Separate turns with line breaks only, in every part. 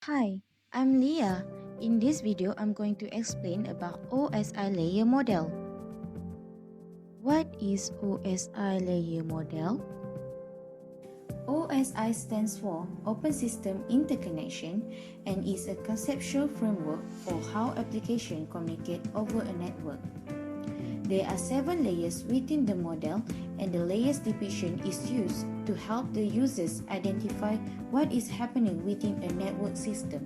Hi, I'm Leah. In this video, I'm going to explain about OSI layer model. What is OSI layer model? OSI stands for Open System Interconnection and is a conceptual framework for how applications communicate over a network. There are 7 layers within the model, and the layers depiction is used to help the users identify what is happening within a network system.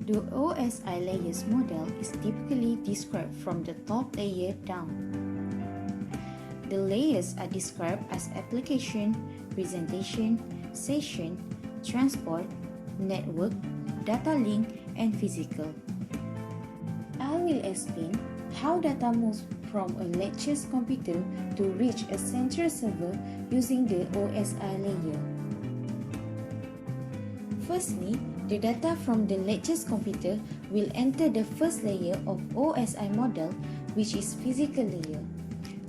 The OSI layers model is typically described from the top layer down. The layers are described as application, presentation, session, transport, network, data link, and physical. I will explain how data moves from a lecture's computer to reach a central server using the OSI layer. Firstly, the data from the lecture's computer will enter the first layer of OSI model, which is physical layer.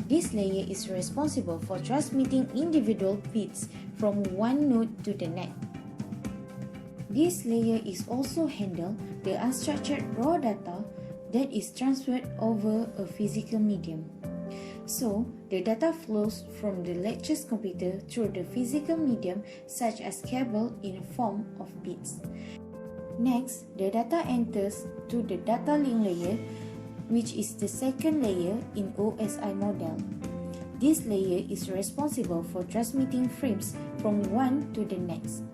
This layer is responsible for transmitting individual bits from one node to the next. This layer is also handle the unstructured raw data that is transferred over a physical medium. So, the data flows from the lecture's computer through the physical medium such as cable in form of bits. Next, the data enters to the data link layer, which is the second layer in OSI model. This layer is responsible for transmitting frames from one to the next.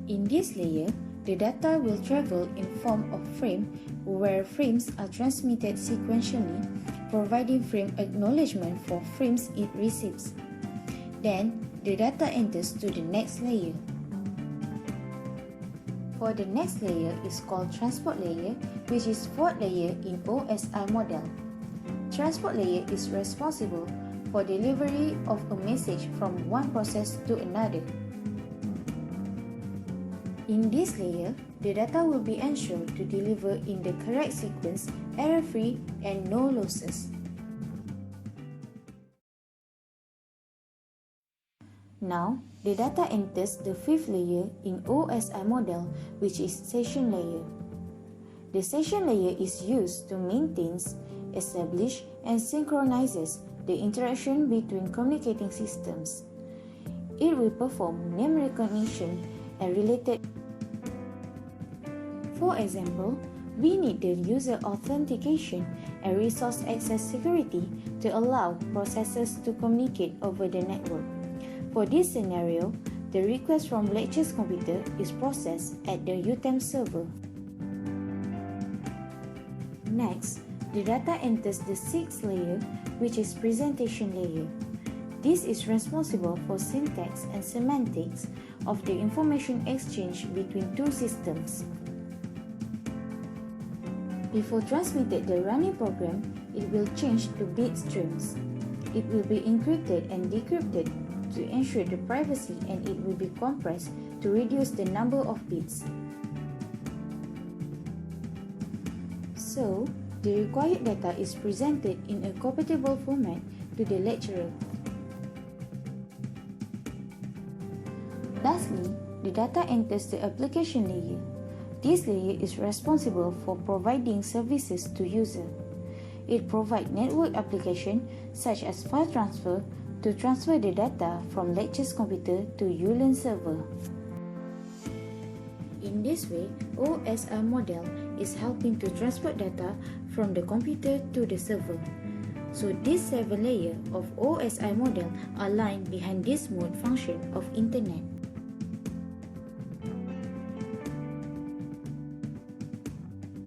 In this layer, the data will travel in form of frame, where frames are transmitted sequentially, providing frame acknowledgement for frames it receives. Then, the data enters to the next layer. For the next layer is called transport layer, which is fourth layer in OSI model. Transport layer is responsible for delivery of a message from one process to another. In this layer, the data will be ensured to deliver in the correct sequence, error-free, and no losses. Now, the data enters the fifth layer in OSI model, which is session layer. The session layer is used to maintain, establish, and synchronizes the interaction between communicating systems. It will perform name recognition and related. For example, we need the user authentication and resource access security to allow processes to communicate over the network. For this scenario, the request from lecture's computer is processed at the UTeM server. Next, the data enters the sixth layer, which is presentation layer. This is responsible for syntax and semantics of the information exchange between two systems. Before transmitted the running program, it will change to bit streams. It will be encrypted and decrypted to ensure the privacy, and it will be compressed to reduce the number of bits. So, the required data is presented in a compatible format to the lecturer. Lastly, the data enters the application layer. This layer is responsible for providing services to users. It provides network applications such as file transfer to transfer the data from lecture's computer to UTeM server. In this way, OSI model is helping to transport data from the computer to the server. So these 7 layers of OSI model are lying behind this mode function of internet.